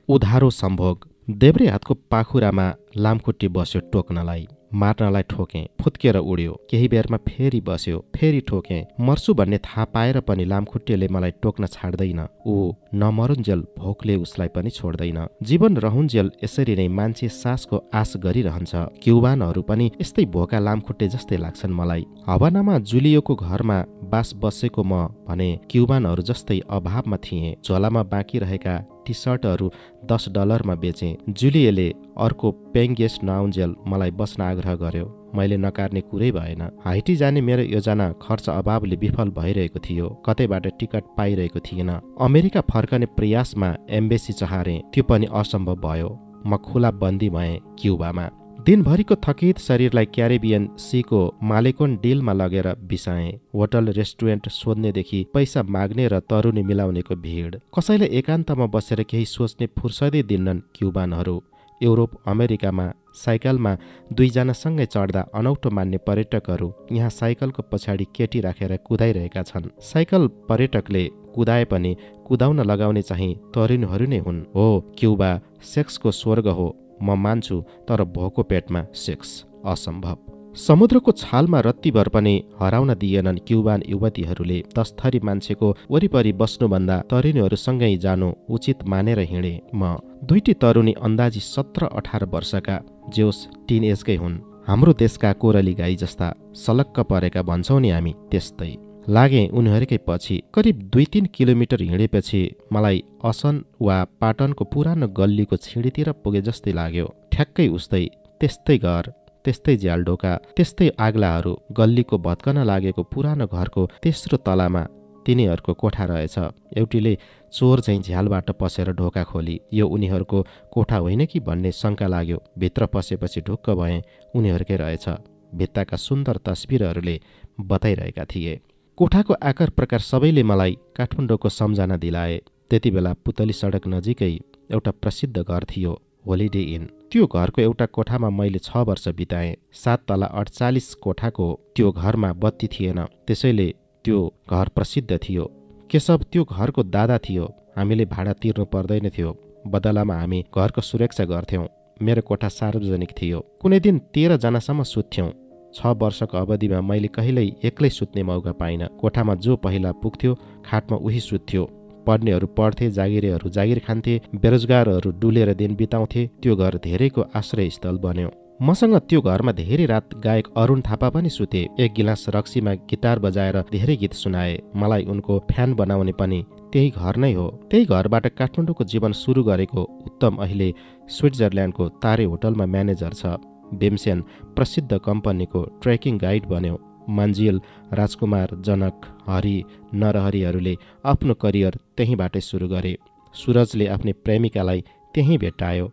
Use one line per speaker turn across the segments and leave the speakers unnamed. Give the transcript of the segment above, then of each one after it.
उधारो सम्भोग। देब्रे हातको पाखुरामा लामखुट्टी बस्यो टोक्नलाई। मार्नलाई ठोके, फुत्केर उड्यो। केही बेरमा फेरि बस्यो, फेरि ठोके। मर्छु भन्ने थाहा पाएर पनि लामखुट्टेले मलाई टोक्न छाड्दैन। ऊ नमरुन्जेल भोकले उसलाई पनि छोड्दैन। जीवन रहुन्जेल यसरी नै मान्छे सासको आश गरिरहन्छ। क्युबानहरू पनि यस्तै भोका लामखुट्टे जस्तै लाग्छन् मलाई। हवानामा जुलियोको घरमा बास बसेको म भने क्युबानहरू जस्तै अभावमा थिएँ। झोलामा बाँकी रहेका टी सर्टहरू $10 बेचे। जुलियले अर्को पेइङ गेस्ट नआउन्जेल मलाई बस्न आग्रह गर्यो। मैले नकार्ने कुरै भएन। हाइटी जाने मेरो योजना खर्च अभावले विफल भइरहेको थियो। कतैबाट टिकट पाइरहेको थिएन। अमेरिका फर्कने प्रयासमा एम्बेसी चहारे, त्यो पनि असम्भव भयो। म खुला बन्दी भएँ क्युबामा। दिनभरिको थकित शरीरलाई क्यारेबियन सीको मालेकोन डिलमा लगेर बिसाएँ। होटल रेस्टुरेन्ट सोध्नेदेखि पैसा माग्ने र तरुनी मिलाउनेको भिड। कसैले एकान्तमा बसेर केही सोच्ने फुर्सदै दिन्नन् क्युबानहरू। युरोप अमेरिकामा साइकलमा 2 जनासँगै चढ्दा अनौठो मान्ने पर्यटकहरू यहाँ साइकलको पछाडि केटी राखेर कुदाइरहेका छन्। साइकल पर्यटकले कुदाए पनि कुदाउन लगाउने चाहिँ तरुणीहरू नै हुन्। हो, क्युबा सेक्सको स्वर्ग हो, म मान्छु, तर भोको पेटमा सेक्स असम्भव। समुद्रको छालमा रत्तीभर पनि हराउन दिएनन् क्युबान युवतीहरूले। 10 थरी मान्छेको वरिपरि बस्नुभन्दा तरुणीहरूसँगै जानु उचित मानेर हिँडे म। दुईटी तरुणी अन्दाजी 17-18 वर्षका, जेउस टिन एजकै हुन्। हाम्रो देशका कोरली गाई जस्ता सलक्क परेका भन्छौँ नि हामी, त्यस्तै लागे उनीहरूकै पछि। करिब 2-3 किलोमिटर हिँडेपछि मलाई असन वा पाटनको पुरानो गल्लीको छिँडीतिर पुगे जस्तै लाग्यो। ठ्याक्कै उस्तै, त्यस्तै घर, त्यस्तै झ्यालढोका, त्यस्तै आग्लाहरू। गल्लीको भत्कन लागेको पुरानो घरको तेस्रो तलामा तिनीहरूको कोठा रहेछ। एउटीले चोर झैँ झ्यालबाट पसेर ढोका खोली। यो उनीहरूको कोठा होइन कि भन्ने शङ्का लाग्यो। भित्र पसेपछि ढुक्क भएँ, उनीहरूकै रहेछ। भित्ताका सुन्दर तस्बिरहरूले बताइरहेका थिए। कोठाको आकार प्रकार सबैले मलाई काठमाडौँको सम्झना दिलाए। त्यति बेला पुतली सडक नजिकै एउटा प्रसिद्ध घर थियो, होलिडे इन। त्यो घरको एउटा कोठामा मैले 6 वर्ष बिताएँ। 7 तला 48 कोठाको त्यो घरमा बत्ती थिएन, त्यसैले त्यो घर प्रसिद्ध थियो। केशव त्यो घरको दादा थियो। हामीले भाडा तिर्नु पर्दैन थियो। बदलामा हामी घरको सुरक्षा गर्थ्यौँ। मेरो कोठा सार्वजनिक थियो। कुनै दिन 13 जनासम्म सुत्थ्यौँ। 6 वर्षको अवधिमा मैले कहिल्यै एक्लै सुत्ने मौका पाइनँ। कोठामा जो पहिला पुग्थ्यो खाटमा उही सुत्थ्यो। पढ्नेहरू पढ्थे, जागिरेहरू जागिर खान्थे, बेरोजगारहरू डुलेर दिन बिताउँथे। त्यो घर धेरैको आश्रयस्थल बन्यो। मसँग त्यो घरमा धेरै रात गायक अरुण थापा पनि सुते। एक गिलास रक्सीमा गिटार बजाएर धेरै गीत सुनाए। मलाई उनको फ्यान बनाउने पनि त्यही घर नै हो। त्यही घरबाट काठमाडौँको जीवन सुरु गरेको उत्तम अहिले स्विट्जरल्यान्डको तारे होटलमा म्यानेजर छ। भीमसेन प्रसिद्ध कम्पनीको ट्रेकिङ गाइड बन्यो। मन्जिल, राजकुमार, जनक, हरि, नरहरिहरूले आफ्नो करियर त्यहीँबाटै सुरु गरे। सुरजले आफ्नी प्रेमिकालाई त्यहीँ भेट्टायो।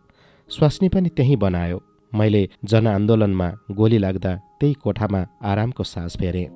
स्वास्नी पनि त्यहीँ बनायो। मैले जनआन्दोलनमा गोली लाग्दा त्यही कोठामा आरामको सास फेरेँ।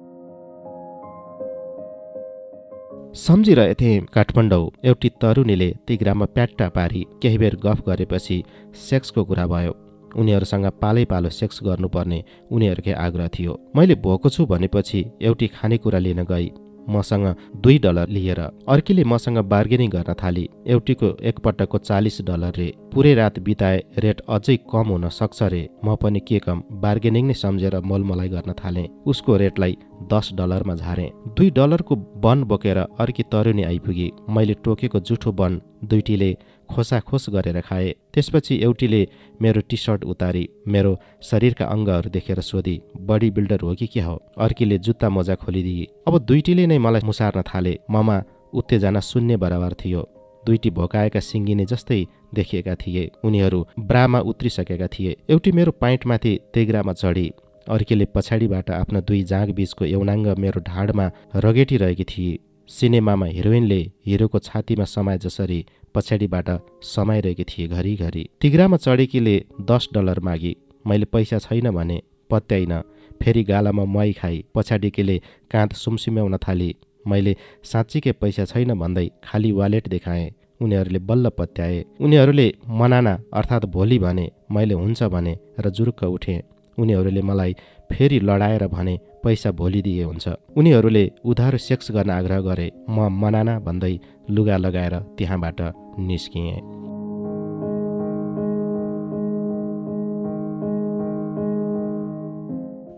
सम्झिरहेथे काठमाडौँ। एउटी तरुणीले ती ग्राममा प्याट्टा पारी केही बेर गफ गरेपछि सेक्सको कुरा भयो। उनीहरूसँग पालै पालो सेक्स गर्नुपर्ने उनीहरूकै आग्रह थियो। मैले भोको छु भनेपछि एउटी खानेकुरा लिन गई, मसँग $2 लिएर। अर्कीले मसँग बार्गेनिङ गर्न थाली। एउटीको एकपटकको $40 रे। पुरै रात बिताए, रेट अझै कम हुन सक्छ रे। म पनि के कम, बार्गेनिङ नै सम्झेर मोलमलाई गर्न थालेँ। उसको रेटलाई $10 झारेँ। $2 को बन बोकेर अर्की तरुणी आइपुगी। मैले टोकेको जुठो बन दुईटीले खोसाखोस गरेर खाए। त्यसपछि एउटीले मेरो टी सर्ट उतारी मेरो शरीरका अङ्गहरू देखेर सोधी, बडी बिल्डर हो कि क्या हो? अर्कीले जुत्ता मोजा खोलिदिए। अब दुईटीले नै मलाई मुसार्न थाले। ममा उत्तेजना शून्य बराबर थियो। दुईटी भोकाएका सिङ्गिने जस्तै देखिएका थिए। उनीहरू ब्रामा उत्रिसकेका थिए। एउटी मेरो पाइन्टमाथि तेग्रामा चढी। अर्कीले पछाडिबाट आफ्ना 2 जाँघ बीचको यौनाङ्ग मेरो ढाडमा रगेटिरहेकी थिए। सिनेमामा हिरोइनले हिरोको छातीमा समाए जसरी पछाडिबाट समाइरहेकी थिए घरिघरि। तिग्रामा चढेकीले $10 मागी। मैले पैसा छैन भने पत्याइन। फेरि गालामा मही खाई। पछाडिकीले काँध सुमसुम्याउन थाली। मैले साँच्चीकै पैसा छैन भन्दै खाली वालेट देखाएँ। उनीहरूले बल्ल पत्याए। उनीहरूले मनाना अर्थात् भोलि भने। मैले हुन्छ भने र जुरुक्क उठेँ। उनीहरूले मलाई फेरि लडाएर भने पैसा भोलि दिए हुन्छ। उनीहरूले उधारो सेक्स गर्न आग्रह गरे। म मनाना भन्दै लुगा लगाएर त्यहाँबाट निस्किएँ।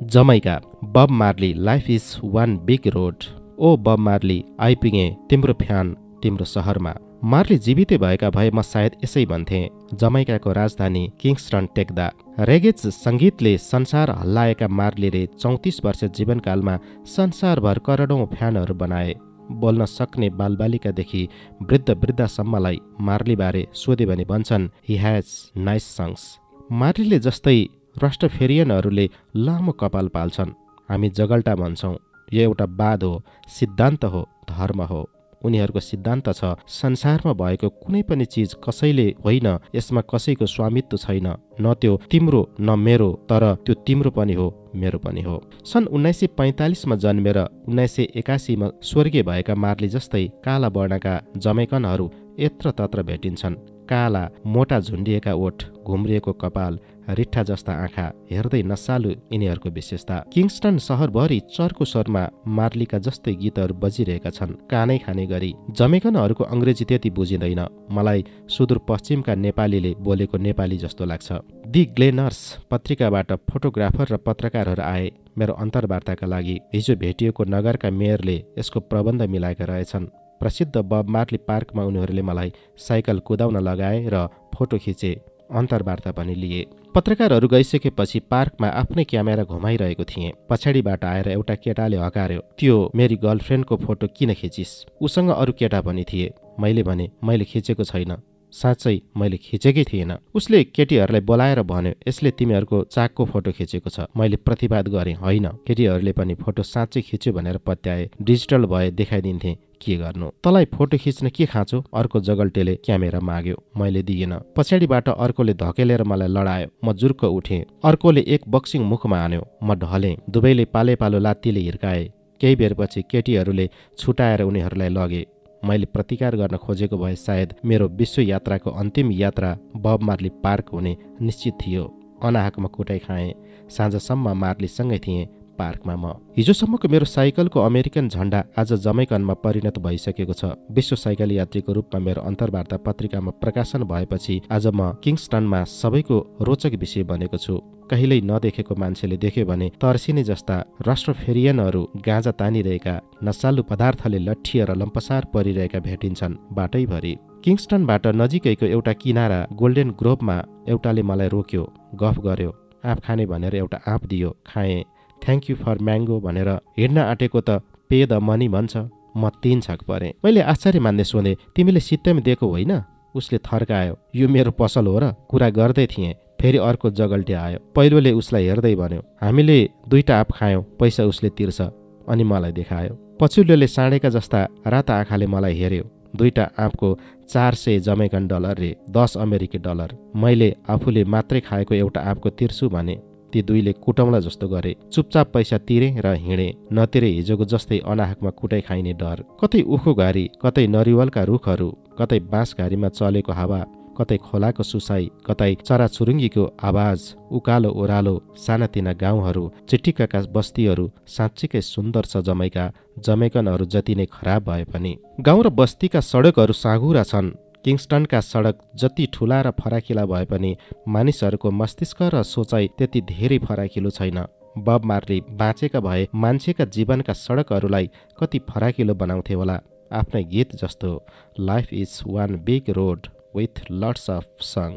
Jamaica Bob Marley life is one big road. ओ बब मार्ली आइपुगे तिम्रो फ्यान तिम्रो सहरमा। मार्ली जीवितै भएका भए म सायद यसै भन्थे, जमैकाको राजधानी किङ्स्टन टेक्दा। रेगेज सङ्गीतले संसार हल्लाएका मार्लीले 34 वर्ष जीवनकालमा संसारभर करोडौँ फ्यानहरू बनाए। बोल्न सक्ने बालबालिकादेखि वृद्ध वृद्धासम्मलाई मार्लीबारे सोधे भने भन्छन् ही ह्याज नाइस सङ्ग्स। मार्लीले जस्तै राष्ट्रफेरियनहरूले लामो कपाल पाल्छन्। हामी जगल्टा भन्छौँ। यो एउटा वाद हो, सिद्धान्त हो, धर्म हो। उनीहरूको सिद्धान्त छ संसारमा भएको कुनै पनि चिज कसैले होइन, यसमा कसैको स्वामित्व छैन, न त्यो तिम्रो न मेरो, तर त्यो तिम्रो पनि हो मेरो पनि हो। सन् 1945 जन्मेर 1981 स्वर्गीय भएका मार्ली जस्तै काला वर्णका जमैकनहरू यत्र तत्र भेटिन्छन्। काला मोटा झुन्डिएका ओठ, घुम्रिएको कपाल, रिठ्ठा जस्ता आँखा, हेर्दै नसालु यिनीहरूको विशेषता। किङ्स्टन सहरभरि चर्को स्वरमा मार्लीका जस्तै गीतहरू बजिरहेका छन्, कानै खाने गरी। जमैकनहरूको अङ्ग्रेजी त्यति बुझिँदैन। मलाई सुदूरपश्चिमका नेपालीले बोलेको नेपाली जस्तो लाग्छ। दि ग्लेनर्स पत्रिकाबाट फोटोग्राफर र पत्रकारहरू आए मेरो अन्तर्वार्ताका लागि। हिजो भेटिएको नगरका मेयरले यसको प्रबन्ध मिलाएका रहेछन्। प्रसिद्ध बब मार्ली पार्कमा उनीहरूले मलाई साइकल कुदाउन लगाए र फोटो खिचे, अन्तर्वार्ता पनि लिए। पत्रकारहरू गइसकेपछि पार्कमा आफ्नै क्यामेरा घुमाइरहेको थिएँ। पछाडिबाट आएर एउटा केटाले हकार्यो, त्यो मेरी गर्लफ्रेन्डको फोटो किन खिचिस्? उसँग अरू केटा पनि थिए। मैले भने मैले खिचेको छैन, साँच्चै मैले खिचेकै थिएन। उसले केटीहरूलाई बोलाएर भन्यो, यसले तिमीहरूको चाकको फोटो खिचेको छ। मैले प्रतिवाद गरेँ, होइन। केटीहरूले पनि फोटो साँच्चै खिच्यो भनेर पत्याए। डिजिटल भए देखाइदिन्थे, के गर्नु। तँलाई फोटो खिच्न के खाँचो? अर्को जगल्टेले क्यामेरा माग्यो, मैले दिएन। पछाडिबाट अर्कोले धकेलेर मलाई लडायो। म जुर्क उठेँ। अर्कोले एक बक्सिङ मुखमा हान्यो। म ढलेँ। दुवैले पालेपालो लात्तीले हिर्काए। केही बेरपछि केटीहरूले छुटाएर उनीहरूलाई लगे। मैले प्रतिकार गर्न खोजेको भए सायद मेरो विश्व यात्राको अन्तिम यात्रा बब मार्ली पार्क हुने निश्चित थियो। अनाहकमा कुटाइ खाएँ। साँझसम्म मार्लीसँगै थिएँ पार्कमा म। हिजोसम्मको मेरो साइकलको अमेरिकन झण्डा आज जमैकनमा परिणत भइसकेको छ। विश्व साइकल यात्रीको रूपमा मेरो अन्तर्वार्ता पत्रिकामा प्रकाशन भएपछि आज म किङ्स्टनमा सबैको रोचक विषय बनेको छु। कहिल्यै नदेखेको मान्छेले देख्यो भने तर्सिने जस्ता राष्ट्रफेरियनहरू गाँजा तानिरहेका, नसालु पदार्थले लट्ठिएर लम्पसार परिरहेका भेटिन्छन् बाटैभरि। किङ्स्टनबाट नजिकैको एउटा किनारा गोल्डेन ग्रोभमा एउटाले मलाई रोक्यो, गफ गर्यो। आँप खाने भनेर एउटा आँप दियो, खाएँ। थ्याङ्क यू फर म्याङ्गो भनेर हिँड्न आँटेको त पे द मनी भन्छ। म 3 छक परेँ। मैले आश्चर्य मान्दै सोधेँ, तिमीले सित्तैमा दिएको होइन? उसले थर्कायो, यो मेरो पसल हो र? कुरा गर्दै थिएँ। फेरि अर्को जगल्टे आयो। पहिलोले उसलाई हेर्दै भन्यो, हामीले 2टा आँप खायौँ, पैसा उसले तिर्छ। अनि मलाई देखायो। पछिल्लोले साँडेका जस्ता राता आँखाले मलाई हेऱ्यो। 2टा आँपको 400 जमैकन डलर रे, 10 अमेरिकी डलर। मैले आफूले मात्रै खाएको एउटा आँपको तिर्छु भने ती दुईले कुटौँला जस्तो गरे। चुपचाप पैसा तिरे र हिँडे। नतिरे हिजोको जस्तै अनाहकमा कुटाइ खाइने डर। कतै उखु घारी, कतै नरिवलका रुखहरू, कतै बाँस घारीमा चलेको हावा, कतै खोलाको सुसाई, कतै चराचुरुङ्गीको आवाज, उकालो ओह्रालो, सानातिना गाउँहरू, चिटिक्काका बस्तीहरू। साँच्चीकै सुन्दर छ जमैका। जमैकनहरू जति नै खराब भए पनि। गाउँ र बस्तीका सडकहरू साँघुरा छन्। किङ्स्टनका सडक जति ठुला र फराकिला भए पनि मानिसहरूको मस्तिष्क र सोचाइ त्यति धेरै फराकिलो छैन। बब मार्ली बाँचेका भए मान्छेका जीवनका सडकहरूलाई कति फराकिलो बनाउँथे होला। आफ्नै गीत जस्तो, life is one big road with lots of song.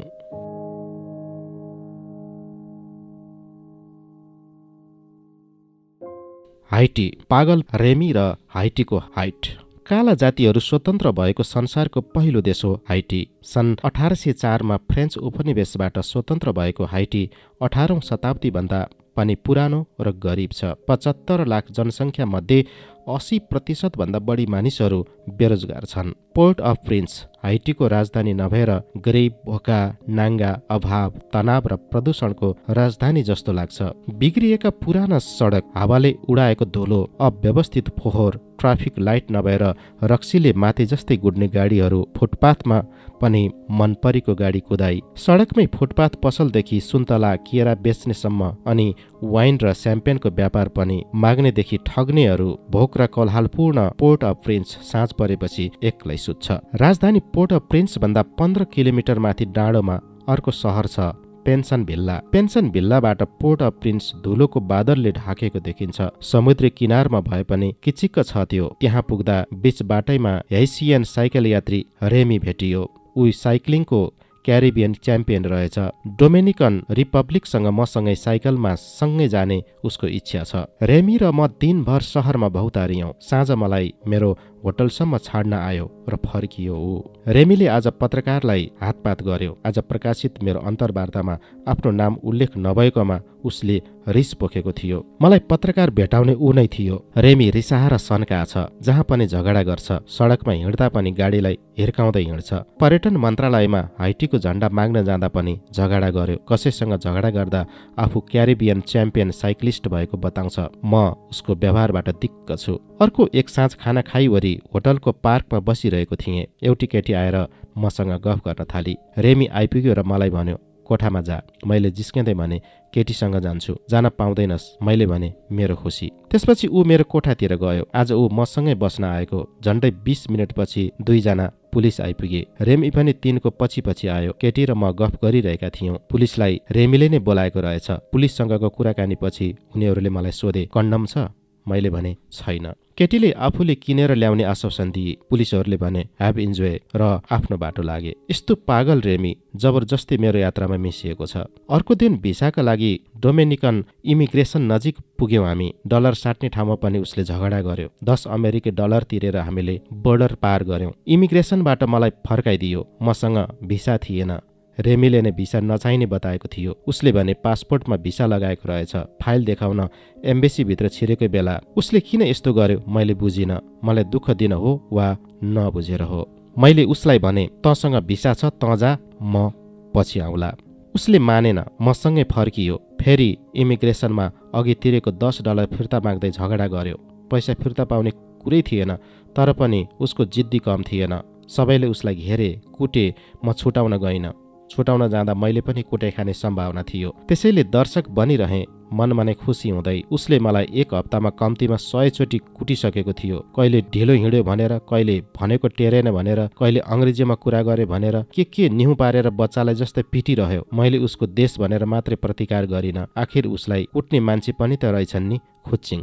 Haiti, पागल रेमी र हाइटीको हाइट। काला जातिहरू स्वतन्त्र भएको संसारको पहिलो देश हो हाइटी। सन् 1804 फ्रेन्च उपनिवेशबाट स्वतन्त्र भएको हाइटी 18औं शताब्दीभन्दा पनि पुरानो र गरिब छ। 75 लाख जनसङ्ख्या मध्ये 80% भन्दा बढी मानिसहरू बेरोजगार छन्। पोर्ट अफ प्रिन्स हाइटीको राजधानी नभएर गरिब, भोका, नाङ्गा, अभाव, तनाव र प्रदूषणको राजधानी जस्तो लाग्छ। बिग्रिएका पुराना सडक, हावाले उडाएको धुलो, अव्यवस्थित फोहोर, ट्राफिक लाइट नभएर रक्सीले माथि जस्तै गुड्ने गाडीहरू, फुटपाथमा पनि मन परेको गाडी कुदाई, सडकमै फुटपाथ पसलदेखि सुन्तला, केरा बेच्नेसम्म, अनि वाइन र स्याम्पेनको व्यापार पनि। माग्नेदेखि ठग्नेहरू। भोक र कोलाहलपूर्ण पोर्ट अफ प्रिन्स साँझ परेपछि एक्लै सुत्छ। राजधानी पोर्ट अफ प्रिन्स भन्दा 15 किलोमिटर माथि डाँडोमा अर्को सहर छ, पेन्सन भिल्ला। पेन्सन भिल्लाबाट पोर्ट अफ प्रिन्स धुलोको बादलले ढाकेको देखिन्छ। समुद्री किनारमा भए पनि किचिक्क छ त्यो। त्यहाँ पुग्दा बीच बाटैमा हेसियन साइकल यात्री रेमी भेटियो। ऊ साइक्लिङको क्यारिबियन च्याम्पियन रहेछ। डोमिनिकन रिपब्लिकसँग मसँगै साइकलमा सँगै जाने उसको इच्छा छ। रेमी र म दिनभर सहरमा भौतारियौं। साँझ मलाई मेरो होटलसम्म छाड्न आयो र फर्कियो ऊ। रेमीले आज पत्रकारलाई हातपात गर्यो। आज प्रकाशित मेरो अन्तर्वार्तामा आफ्नो नाम उल्लेख नभएकोमा उसले रिस पोखेको थियो। मलाई पत्रकार भेटाउने ऊ नै थियो। रेमी रिसाएर सन्का छ। जहाँ पनि झगडा गर्छ। सडकमा हिँड्दा पनि गाडीलाई हिर्काउँदै हिँड्छ। पर्यटन मन्त्रालयमा हाइटीको झण्डा माग्न जाँदा पनि झगडा गर्यो। कसैसँग झगडा गर्दा आफू क्यारिबियन च्याम्पियन साइक्लिस्ट भएको बताउँछ। म उसको व्यवहारबाट दिक्क छु। अर्को एक साँझ खाना खाइवरी होटलको पार्कमा बसिरहेको थिएँ। एउटी केटी आएर मसँग गफ गर्न थाली। रेमी आइपुग्यो र मलाई भन्यो, कोठामा जा। मैले जिस्किँदै भने, केटीसँग जान्छु। जान पाउँदैनस्? मैले भने, मेरो खुसी। त्यसपछि ऊ मेरो कोठातिर गयो। आज ऊ मसँगै बस्न आएको। झन्डै 20 मिनटपछि दुईजना पुलिस आइपुगे। रेमी पनि तिनको पछि पछि आयो। केटी र म गफ गरिरहेका थियौं। पुलिसलाई रेमीले नै बोलाएको रहेछ। पुलिससँगको कुराकानी पछि उनीहरूले मलाई सोधे, कन्डम छ? मैले भने, छैन। केटीले आफूले किनेर ल्याउने आश्वासन दिए। पुलिसहरूले भने, ह्याभ इन्जोय र आफ्नो बाटो लागे। यस्तो पागल रेमी जबरजस्ती मेरो यात्रामा मिसिएको छ। अर्को दिन भिसाका लागि डोमिनिकन इमिग्रेसन नजिक पुग्यौं हामी। डलर साट्ने ठाउँमा पनि उसले झगडा गर्यो। 10 अमेरिकी डलर तिरेर हामीले बोर्डर पार गर्यौं। इमिग्रेसनबाट मलाई फर्काइदियो। मसँग भिसा थिएन। रेमीले नै भिसा नचाहिने बताएको थियो। उसले भने पासपोर्टमा भिसा लगाएको रहेछ। फाइल देखाउन एम्बेसीभित्र छिरेकै बेला उसले किन यस्तो गर्यो मैले बुझिन। मलाई दुःख दिन हो वा नबुझेर हो। मैले उसलाई भने, तँसँग भिसा छ, तँ जा, म पछि आउँला। उसले मानेन। मसँगै फर्कियो। फेरि इमिग्रेसनमा अघि तिरेको 10 डलर फिर्ता माग्दै झगडा गर्यो। पैसा फिर्ता पाउने कुरै थिएन। तर पनि उसको जिद्दी कम थिएन। सबैले उसलाई घेरे, कुटे। म छुटाउन गइन। छुटाउन जाँदा मैले पनि कुटाइ खाने सम्भावना थियो। त्यसैले दर्शक बनिरहे। मनमा नै खुसी हुँदै उसले मलाई एक हप्तामा कम्तीमा 100 चोटि कुटिसकेको थियो। कहिले ढिलो हिँड्यो भनेर, कहिले भनेको टेरेन भनेर, कहिले अङ्ग्रेजीमा कुरा गरे भनेर, के निहु पारेर बच्चालाई जस्तै पिटिरह्यो। मैले उसको देश भनेर मात्रै प्रतिकार गरिन। आखिर उसलाई कुट्ने मान्छे पनि त रहेछन् नि, खुच्चिङ।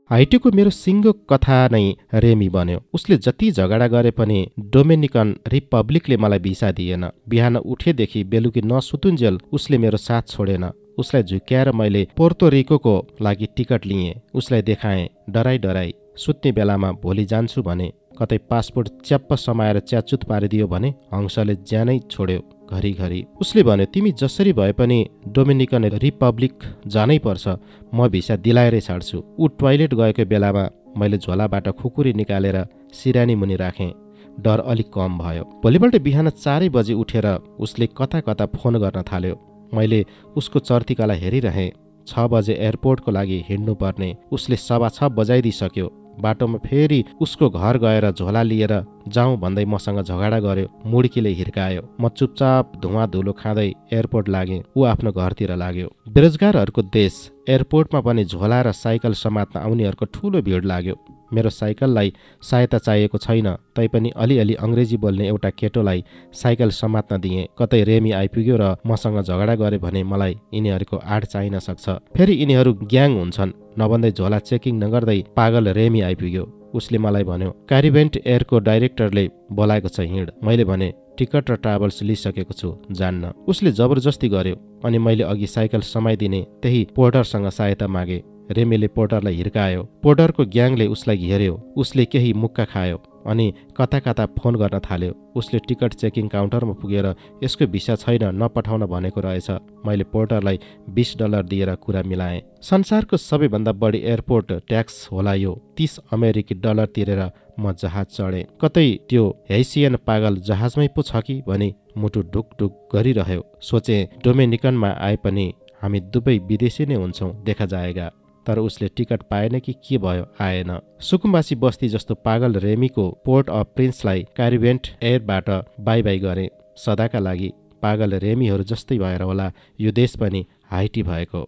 हाइटीको मेरो सिङ्गो कथा नै रेमी बन्यो। उसले जति झगडा गरे पनि डोमिनिकन रिपब्लिकले मलाई भिसा दिएन। बिहान उठेदेखि बेलुकी नसुतुन्जेल उसले मेरो साथ छोडेन। उसलाई झुक्क्याएर मैले पोर्तो रिकोको लागि टिकट लिएँ। उसलाई देखाएँ। डराई सुत्ने बेलामा भोलि जान्छु भने। कतै पासपोर्ट च्याप्प समाएर च्याचुत पारिदियो भने हंसले ज्यानै छोड्यो घरिघरि। उसले भन्यो, तिमी जसरी भए पनि डोमिनिकन रिपब्लिक जानै पर्छ। म भिसा दिलाएरै छाड्छु। ऊ टोयलेट गएको बेलामा मैले झोलाबाट खुकुरी निकालेर सिरानी मुनि राखेँ। डर अलिक कम भयो। भोलिपल्ट बिहान 4 बजे उठेर उसले कता कता फोन गर्न थाल्यो। मैले उसको चर्तिकालाई हेरिरहेँ। 6 बजे एयरपोर्टको लागि हिँड्नुपर्ने। उसले 6:15 बजाइदिइसक्यो। बाटोमा फेरि उसको घर गएर झोला लिएर जाउँ भन्दै मसँग झगडा गर्यो। मुड्कीले हिर्कायो। म चुपचाप धुवा धुलो खाँदै एयरपोर्ट लागेँ। ऊ आफ्नो घरतिर लाग्यो। बेरोजगारहरूको देश एयरपोर्टमा पनि झोला र साइकल समात्न आउनेहरूको ठूलो भिड लाग्यो। मेरो साइकललाई सहायता चाहिएको छैन। तैपनि अलिअलि अङ्ग्रेजी बोल्ने एउटा केटोलाई साइकल समात्न दिएँ। कतै रेमी आइपुग्यो र मसँग झगडा गरे भने मलाई यिनीहरूको आड चाहिन सक्छ। फेरि यिनीहरू ग्याङ हुन्छन्। नभन्दै झोला चेकिङ नगर्दै पागल रेमी आइपुग्यो। उसले मलाई भन्यो, क्यारिबेन्ट एयरको डाइरेक्टरले बोलाएको छ, हिँड। मैले भने, टिकट र ट्राभल्स लिइसकेको छु, जान्न। उसले जबरजस्ती गर्यो। अनि मैले अघि साइकल समाइदिने त्यही पोर्टरसँग सहायता मागे। रेमीले पोर्टरलाई हिर्कायो। पोर्टरको ग्याङले उसलाई घेर्यो। उसले केही मुक्का खायो अनि कता कता फोन गर्न थाल्यो। उसले टिकट चेकिङ काउन्टरमा पुगेर यसको भिसा छैन, नपठाउन भनेको रहेछ। मैले पोर्टरलाई 20 डलर दिएर कुरा मिलाएँ। संसारको सबैभन्दा बढी एयरपोर्ट ट्याक्स होला यो। 30 अमेरिकी डलर तिरेर म जहाज चढेँ। कतै त्यो हेसियन पागल जहाजमै पो छ कि भनी मुटु ढुकढुक गरिरह्यो। सोचे डोमिनिकनमा आए पनि हामी दुवै विदेशी नै हुन्छौँ, देखा जाएगा। तर उसले टिकट पाएन कि के भयो, आएन। सुकुम्बासी बस्ती जस्तो पागल रेमीको पोर्ट अफ प्रिन्सलाई क्यारिबेन्ट एयरबाट बाई बाई गरे। सदाका लागि पागल रेमीहरू जस्तै भएर होला यो देश पनि हाइटी भएको।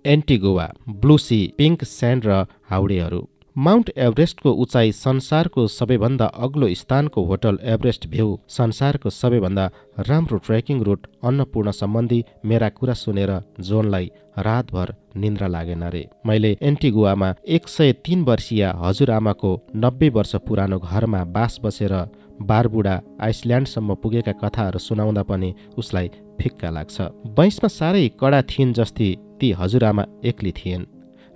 एन्टिगुआ, ब्लू सी, पिङ्क स्यान्ड र हाउडेहरू। माउन्ट एभरेस्टको उचाइ संसारको सबैभन्दा अग्लो स्थानको होटल एभरेस्ट भ्यू, संसारको सबैभन्दा राम्रो ट्रेकिङ रुट, अन्नपूर्ण सम्बन्धी मेरा कुरा सुनेर जोनलाई रातभर निन्द्रा लागेन रे। मैले एन्टिगुवामा 103 वर्षीय हजुरआमाको 90 वर्ष पुरानो घरमा बास बसेर बारबुडा आइसल्यान्डसम्म पुगेका कथाहरू सुनाउँदा पनि उसलाई फिक्का लाग्छ। 22मा साह्रै कडा थिइन् जस्ती ती हजुरआमा एक्ली थिइन्।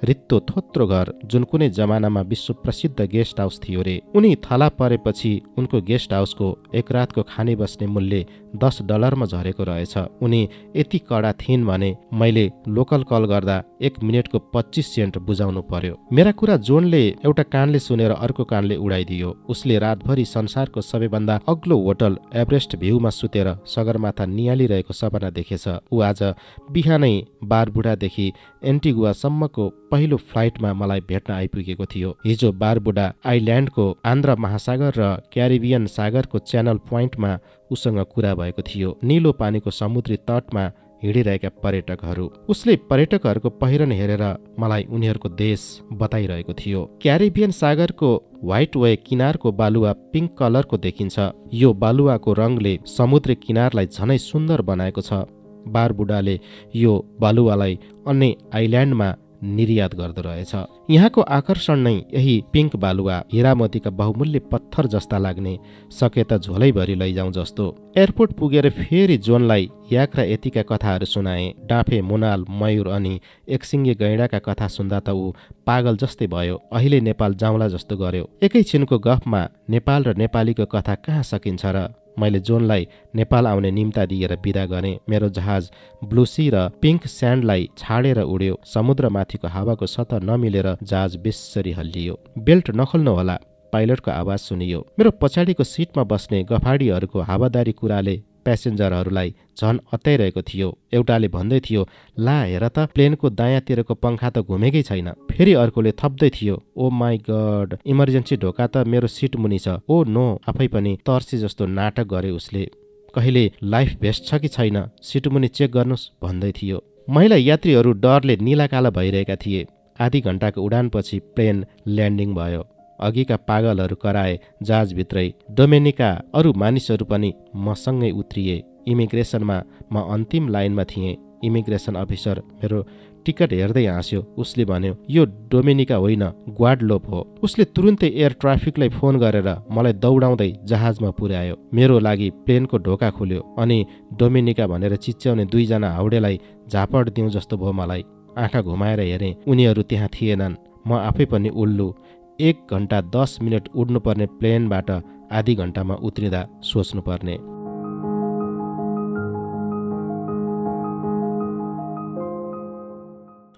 रित्तो थोत्रो घर जुन कुनै जमानामा विश्व प्रसिद्ध गेस्ट हाउस थियो रे। उनी थला परेपछि उनको गेस्ट हाउसको एक रातको खाने बस्ने मूल्य $10 झरेको रहेछ। उनी यति कडा थिइन् भने मैले लोकल कल गर्दा 1 मिनेटको 25 सेन्ट बुझाउनु पर्यो। मेरा कुरा जोनले एउटा कानले सुनेर अर्को कानले उडाइदियो। उसले रातभरि संसारको सबैभन्दा अग्लो होटल एभरेस्ट भ्यूमा सुतेर सगरमाथा नियालिरहेको सपना देखेछ। ऊ आज बिहानै बारबुडादेखि एन्टिगुवासम्मको पहिलो फ्लाइटमा मलाई भेट्न आइपुगेको थियो। हिजो बारबुडा आइल्यान्डको आन्ध्र महासागर र क्यारिबियन सागरको च्यानल पोइन्टमा उसँग कुरा भएको थियो। निलो पानीको समुद्री तटमा हिँडिरहेका पर्यटकहरू। उसले पर्यटकहरूको पहिरन हेरेर मलाई उनीहरूको देश बताइरहेको थियो। क्यारिबियन सागरको व्हाइट वे किनारको बालुवा पिङ्क कलरको देखिन्छ। यो बालुवाको रङले समुद्री किनारलाई झनै सुन्दर बनाएको छ। बारबुडाले यो बालुवालाई अन्य आइल्यान्डमा निर्यात गर्दो रहेछ। यहाँको आकर्षण नै यही पिङ्क बालुवा, हिरामतीका बहुमूल्य पत्थर जस्ता लाग्ने, सके त झोलैभरि लैजाउँ जस्तो। एयरपोर्ट पुगेर फेरि जोनलाई याक र यतिका कथाहरू सुनाए। डाँफे, मुनाल, मयूर अनि एकसिङ्गे गैँडाका कथा सुन्दा त ऊ पागल जस्तै भयो। अहिले नेपाल जाउँला जस्तो गर्यो। एकैछिनको गफमा नेपाल र नेपालीको कथा कहाँ सकिन्छ र। मैले जोनलाई नेपाल आउने निम्ता दिएर बिदा गरेँ। मेरो जहाज ब्लू सी र पिङ्क स्यान्डलाई छाडेर उड्यो। समुद्रमाथिको हावाको सतह नमिलेर जहाज बेसरी हल्लियो। बेल्ट नखोल्नु होला, पाइलटको आवाज सुनियो। मेरो पछाडिको सिटमा बस्ने गफाडीहरूको हावादारी कुराले प्यासेन्जरहरूलाई झन अत्याइरहेको थियो। एउटाले भन्दै थियो, ला हेर त प्लेनको दायाँतिरको पङ्खा त घुमेकै छैन। फेरि अर्कोले थप्दै थियो, ओ माई गड, इमर्जेन्सी ढोका त मेरो सिट मुनि छ। ओ नो, आफै पनि तर्सी जस्तो नाटक गरे उसले। कहिले लाइफ भेस्ट छ कि छैन, सिट मुनि चेक गर्नुहोस् भन्दै थियो। महिला यात्रीहरू डरले निलाकाला भइरहेका थिए। आधी घण्टाको उडानपछि प्लेन ल्यान्डिङ भयो। अघिका पागलहरू कराए जहाजभित्रै डोमेनिका अरू मानिसहरू पनि मसँगै उत्रिए। इमिग्रेसनमा म अन्तिम लाइनमा थिएँ। इमिग्रेसन अफिसर मेरो टिकट हेर्दै हाँस्यो। उसले भन्यो, यो डोमेनिका होइन, ग्वाडलोप हो। उसले तुरुन्तै एयर ट्राफिकलाई फोन गरेर मलाई दौडाउँदै जहाजमा पुर्यायो। मेरो लागि प्लेनको ढोका खुल्यो अनि डोमेनिका भनेर चिच्याउने 2 जना हाउडेलाई झापड दिउँ जस्तो भयो मलाई। आँखा घुमाएर हेरेँ, उनीहरू त्यहाँ थिएनन्। म आफै पनि उल्लु। 1 घण्टा 10 मिनट उड्नुपर्ने प्लेनबाट आधी घण्टामा उत्रिँदा सोच्नुपर्ने।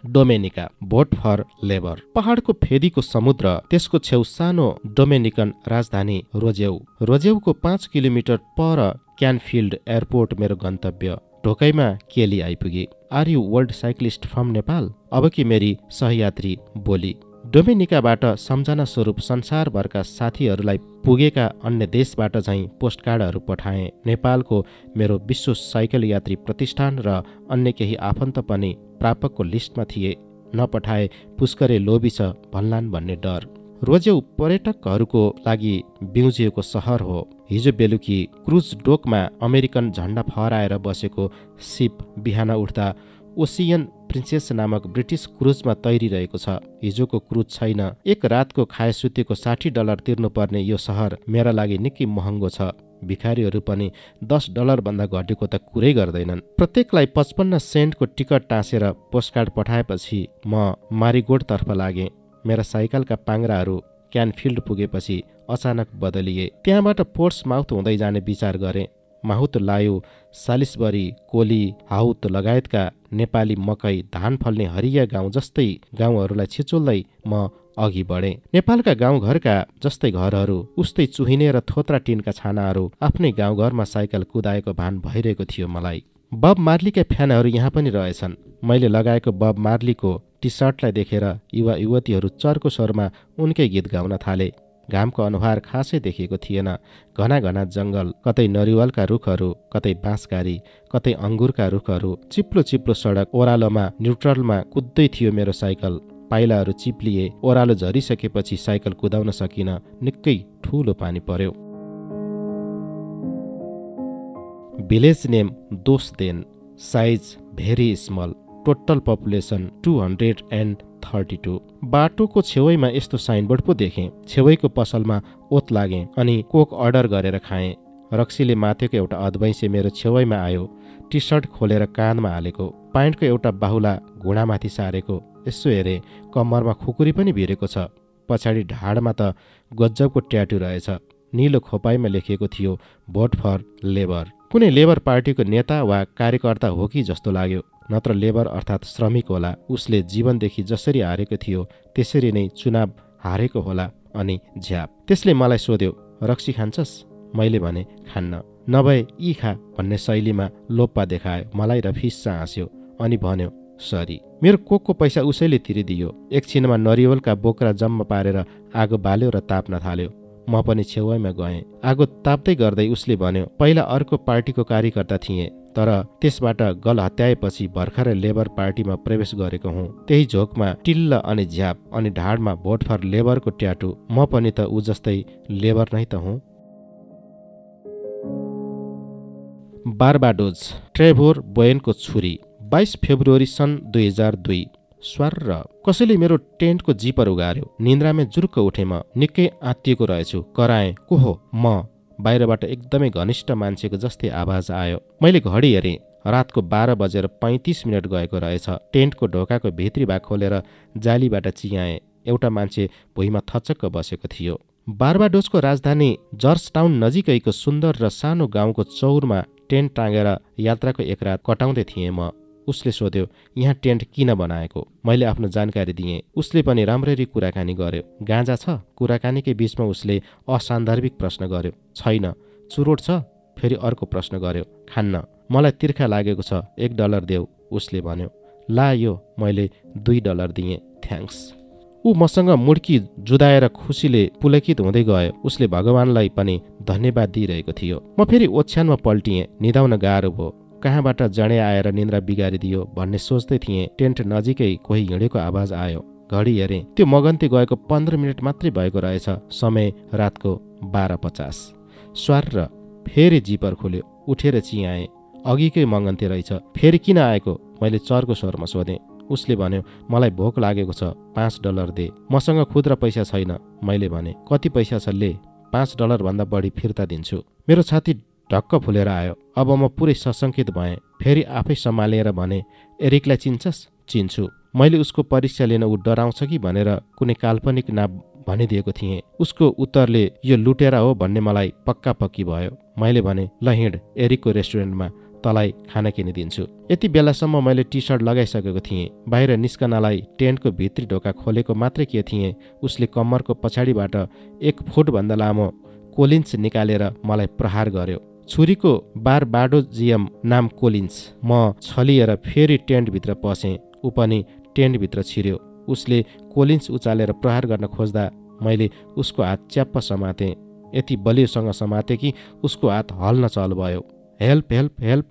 Dominica, vote for labour. पहाडको फेदीको समुद्र, त्यसको छेउ सानो डोमेनिकन राजधानी रोजेउ। रोजेउको 5 किलोमिटर पर क्यानफिल्ड एयरपोर्ट मेरो गन्तव्य। ढोकैमा केली आइपुगे। Are you world cyclist from Nepal? अब कि मेरी सहयात्री बोली। डोमेनिकाबाट सम्झना स्वरूप संसारभरका साथीहरूलाई पुगेका अन्य देशबाट चाहिँ पोस्टकार्डहरू पठाएँ। नेपालको मेरो विश्व साइकल यात्री प्रतिष्ठान र अन्य केही आफन्त पनि प्रापकको लिस्टमा थिए। नपठाए पुष्करे लोभी छ भन्लान् भन्ने डर। रोजेउ पर्यटकहरूको लागि बिउजिएको सहर हो। हिजो बेलुकी क्रुज डोकमा अमेरिकन झण्डा फहराएर बसेको सिप बिहान उठ्दा ओसियन प्रिन्सेस नामक ब्रिटिस क्रुजमा तैरिरहेको छ। हिजोको क्रुज छैन। 1 रातको खाएसुतेको $60 तिर्नुपर्ने यो सहर मेरा लागि निकै महँगो छ। भिखारीहरू पनि $10 भन्दा घटेको त कुरै गर्दैनन्। प्रत्येकलाई 55 सेन्टको टिकट टाँसेर पोस्टकार्ड पठाएपछि म मारिगोडतर्फ लागेँ। मेरा साइकलका पाङ्राहरू क्यानफिल्ड पुगेपछि अचानक बदलिए। त्यहाँबाट पोर्ट्समाउथ हुँदै जाने विचार गरेँ। माहुत लायो, सालिसबरी, कोली, हाउत लगायतका नेपाली मकै, धान फल्ने हरिया गाउँ जस्तै गाउँहरूलाई छिचोल्दै म अघि बढेँ। नेपालका गाउँघरका जस्तै घरहरू, उस्तै चुहिने र थोत्रा टिनका छानाहरू, आफ्नै गाउँघरमा साइकल कुदाएको भान भइरहेको थियो मलाई। बब मार्लीका फ्यानहरू यहाँ पनि रहेछन्। मैले लगाएको बब मार्लीको टी सर्टलाई देखेर युवा युवतीहरू चर्को स्वरमा उनकै गीत गाउन थाले। घामको अनुहार खासै देखिएको थिएन। घना घना जङ्गल, कतै नरिवलका रुखहरू, कतै बाँसकारी, कतै अङ्गुरका रुखहरू, चिप्लो चिप्लो सडक, ओह्रालोमा न्युट्रलमा कुद्दै थियो मेरो साइकल। पाइलाहरू चिप्लिए, ओह्रालो झरिसकेपछि साइकल कुदाउन सकिन, निकै ठूलो पानी पर्यो। Village name Dosden, size very small, total population 232। बाटोको छेउैमा यस्तो साइनबोर्ड पो देखेँ। छेउैको पसलमा ओत लागेँ अनि कोक अर्डर गरेर खाएँ। रक्सीले माथेको एउटा अधबैँसे मेरो छेउैमा आयो, टी सर्ट खोलेर काँधमा हालेको, प्यान्टको एउटा बाहुला घुँडामाथि सारेको। यसो हेरे कम्मरमा खुकुरी पनि भिरेको छ। पछाडि ढाडमा त गज्जबको ट्याटु रहेछ। निलो खोपाइमा लेखिएको थियो भोट फर लेबर। कुनै लेबर पार्टीको नेता वा कार्यकर्ता हो कि जस्तो लाग्यो, नत्र लेबर अर्थात् श्रमिक होला। उसले जीवनदेखि जसरी हारेको थियो त्यसरी नै चुनाव हारेको होला। अनि झ्याप। त्यसले मलाई सोध्यो, रक्सी खान्छस्? मैले भने खान्न। नभए यी खा भन्ने शैलीमा लोप्पा देखायो मलाई र फिस्सा हाँस्यो अनि भन्यो सरी। मेरो कोकको पैसा उसैले तिरिदियो। एकछिनमा नरिवलका बोक्रा जम्मा पारेर आगो बाल्यो र ताप्न थाल्यो। म पनि छेउैमा गएँ। आगो ताप्दै गर्दै उसले भन्यो, पहिला अर्को पार्टीको कार्यकर्ता थिएँ, तर त्यसबाट गल हत्याएपछि भर्खरै लेबर पार्टीमा प्रवेश गरेको हुँ। त्यही झोकमा टिल्ल अनि झ्याप अनि ढाडमा भोट फर लेबरको ट्याटु। म पनि त ऊ जस्तै लेबर नै त हुँ। बार्बाडोज, ट्रेभोर बोयनको छोरी, 22 फेब्रुअरी सन् 2002। स्वार कसैले मेरो टेन्टको जिपर उगार्यो। निन्द्रामै जुरुक्क उठे म। निकै आत्तिएको रहेछु। कराएँ, को हो? म। बाहिरबाट एकदमै घनिष्ठ मान्छेको जस्तै आवाज आयो। मैले घडी हेरेँ। रातको 12:35 गएको रहेछ। टेन्टको ढोकाको भित्री भाग खोलेर जालीबाट चियाएँ। एउटा मान्छे भुइँमा थचक्क बसेको थियो। बार्बाडोजको राजधानी जर्जटाउन नजिकैको सुन्दर र सानो गाउँको चौरमा टेन्ट टाँगेर यात्राको एक रात कटाउँदै थिएँ म। उसले सोध्यो, यहाँ टेन्ट किन बनाएको? मैले आफ्नो जानकारी दिएँ। उसले पनि राम्ररी कुराकानी गर्यो। गाँजा छ? कुराकानीकै बीचमा उसले असान्दर्भिक प्रश्न गर्यो। छैन। चुरोट छ? फेरि अर्को प्रश्न गर्यो। खान्न। मलाई तिर्खा लागेको छ, $1 देऊ, उसले भन्यो। ला यो। मैले $2 दिएँ। थ्याङ्क्स। ऊ मसँग मुड्की जुदाएर खुसीले पुलकित हुँदै गयो। उसले भगवानलाई पनि धन्यवाद दिइरहेको थियो। म फेरि ओछ्यानमा पल्टिएँ। निदाउन गाह्रो भयो। कहाँबाट जडे आएर निन्द्रा बिगारिदियो भन्ने सोच्दै थिएँ। टेन्ट नजिकै कोही हिँडेको आवाज आयो। घडी हेरेँ। त्यो मगन्ती गएको 15 मिनट मात्रै भएको रहेछ। समय रातको 12:50। स्वार फेरि जिपर खोल्यो। उठेर चियाएँ। अघिकै मगन्ती रहेछ। फेरि किन आएको? मैले चर्को स्वरमा सोधेँ। उसले भन्यो, मलाई भोक लागेको छ, $5 दे। मसँग खुद्रा पैसा छैन। मैले भने, कति पैसा छ ले? $5 भन्दा बढी फिर्ता दिन्छु। मेरो छाती ढक्क फुलेर आयो। अब म पुरै सशङ्कित भएँ। फेरि आफै सम्हालेर भने, एरिकलाई चिन्छस्? चिन्छु। मैले उसको परीक्षा लिन ऊ डराउँछ कि भनेर कुनै काल्पनिक नाम भनिदिएको थिएँ। उसको उत्तरले यो लुटेरा हो भन्ने मलाई पक्का पक्की भयो। मैले भने, ल हिँड, एरिकको रेस्टुरेन्टमा तलाई खाना किनिदिन्छु। यति बेलासम्म मैले टी सर्ट लगाइसकेको थिएँ। बाहिर निस्कनलाई टेन्टको भित्री ढोका खोलेको मात्रै के थिएँ। उसले कम्मरको पछाडिबाट 1 फुटभन्दा लामो कोलिन्स निकालेर मलाई प्रहार गर्यो। छुरीको बार्बाडोजियम नाम कोलिन्स। म छलिएर फेरि टेन्टभित्र पसेँ। ऊ पनि टेन्टभित्र छिर्यो। उसले कोलिन्स उचालेर प्रहार गर्न खोज्दा मैले उसको हात च्याप्प समातेँ। यति बलियोसँग समातेँ कि उसको हात हल्न चल भयो। हेल्प हेल्प हेल्प,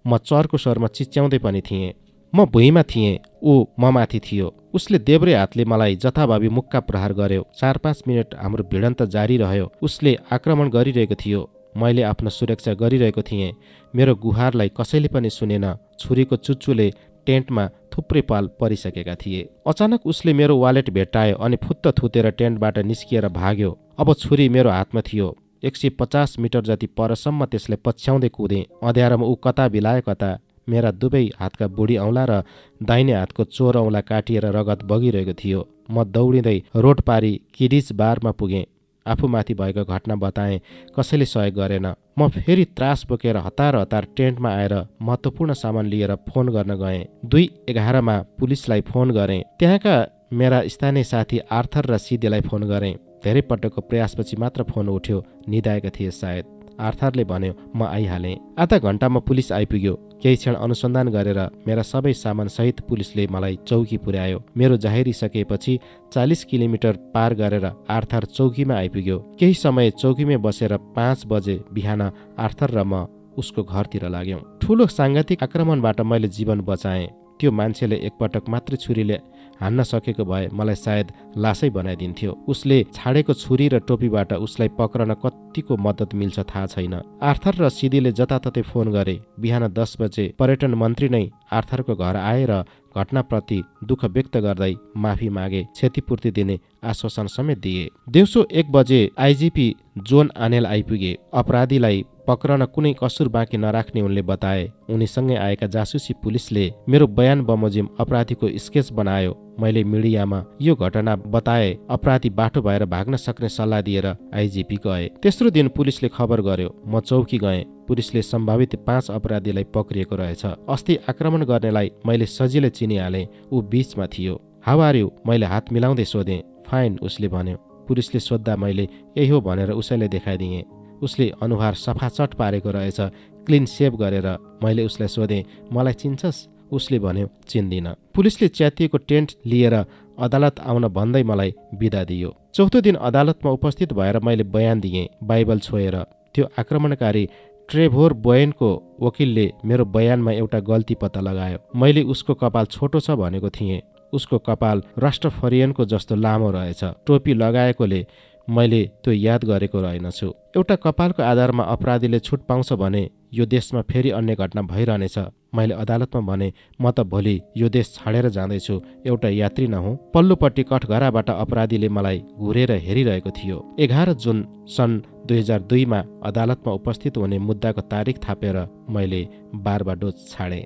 म चर्को स्वरमा चिच्याउँदै पनि थिएँ। म भुइँमा थिएँ, ऊ म माथि थियो। उसले देब्रे हातले मलाई जथाभावी मुक्का प्रहार गर्यो। 4-5 मिनट हाम्रो भिडन्त जारी रह्यो। उसले आक्रमण गरिरहेको थियो। मैले आफ्नो सुरक्षा गरिरहेको थिएँ। मेरो गुहारलाई कसैले पनि सुनेन। छुरीको चुच्चुले टेन्टमा थुप्रै पाल परिसकेका थिए। अचानक उसले मेरो वालेट भेट्टायो अनि फुत्त थुतेर टेन्टबाट निस्किएर भाग्यो। अब छुरी मेरो हातमा थियो। 150 मिटर जति परसम्म त्यसलाई पछ्याउँदै कुदेँ। अँध्यारोमा ऊ कता बिलाए कता। मेरा दुवै हातका बुढी औँला र दाहिने हातको चोर औँला काटिएर रगत बगिरहेको थियो। म दौडिँदै रोड पारी किडिज बारमा पुगेँ। आफूमाथि भएको घटना बताएँ। कसैले सहयोग गरेन। म फेरि त्रास बोकेर हतार हतार टेन्टमा आएर महत्त्वपूर्ण सामान लिएर फोन गर्न गएँ। 2:11 पुलिसलाई फोन गरेँ। त्यहाँका मेरा स्थानीय साथी आर्थर र सिदेलाई फोन गरेँ। धेरै पटकको प्रयासपछि मात्र फोन उठ्यो। निदाएका थिए सायद। आर्थरले भन्यो, म आइहालेँ। आधा घण्टामा पुलिस आइपुग्यो। केही क्षण अनुसन्धान गरेर मेरा सबै सामान सहित पुलिसले मलाई चौकी पुर्यायो। मेरो जाहेरी सकेपछि 40 किलोमिटर पार गरेर आर्थर चौकीमा आइपुग्यो। केही समय चौकीमै बसेर 5 बजे बिहान आर्थर र म उसको घरतिर लाग्यौँ। ठुलो साङ्घातिक आक्रमणबाट मैले जीवन बचाएँ। त्यो मान्छेले एकपटक मात्रै छुरीले हान्न सकेको भए मलाई सायद लासै बनाइदिन्थ्यो। उसले छाडेको छुरी र टोपीबाट उसलाई पक्रन कतिको मद्दत मिल्छ थाहा छैन। आर्थर र सिदीले जताततै फोन गरे। बिहान 10 बजे पर्यटन मन्त्री नै आर्थरको घर आए र घटनाप्रति दुःख व्यक्त गर्दै माफी मागे, क्षतिपूर्ति दिने आश्वासन समेत दिए। दिउँसो 1 बजे आइजिपी जोन आनेल आइपुगे। अपराधीलाई पक्रन कुनै कसुर बाँकी नराख्ने उनले बताए। उनीसँगै आएका जासुसी पुलिसले मेरो बयान बमोजिम अपराधीको स्केच बनायो। मैले मिडियामा यो घटना बताए। अपराधी बाटो भएर भाग्न सक्ने सल्लाह दिएर आइजिपी गए। तेस्रो दिन पुलिसले खबर गर्यो। म चौकी गएँ। पुलिसले सम्भावित 5 अपराधीलाई पक्रिएको रहेछ। अस्ति आक्रमण गर्नेलाई मैले सजिलै चिनिहालेँ। ऊ बीचमा थियो। How are you? मैले हात मिलाउँदै सोधेँ। फाइन, उसले भन्यो। पुलिसले सोद्धा मैले यही हो भनेर उसैले देखाइदिएँ। उसले अनुहार सफाचट पारेको रहेछ, क्लिन सेभ गरेर। मैले उसलाई सोधेँ, मलाई चिन्छस्? उसले भन्यो, चिन्दिन। पुलिसले च्यातिएको टेन्ट लिएर अदालत आउन भन्दै मलाई बिदा दियो। चौथो दिन अदालतमा उपस्थित भएर मैले बयान दिएँ, बाइबल छोएर। त्यो आक्रमणकारी ट्रेभोर बोयनको वकिलले मेरो बयानमा एउटा गल्ती पत्ता लगायो। मैले उसको कपाल छोटो छ भनेको थिएँ। उसको कपाल राष्ट्रफरियनको जस्तो लामो रहेछ। टोपी लगाएकोले मैले त्यो याद गरेको रहेनछु। एउटा कपालको आधारमा अपराधीले छुट पाउँछ भने यो देशमा फेरि अन्य घटना भइरहनेछ। मैले अदालतमा भने, म त भोलि यो देश छाडेर जाँदैछु, एउटा यात्री नहुँ। पल्लोपट्टि कठघराबाट अपराधीले मलाई घुरेर हेरिरहेको थियो। 11 जुन सन् 2002 मा अदालतमा उपस्थित हुने मुद्दाको तारिख थापेर मैले बारबाडोज छाडेँ।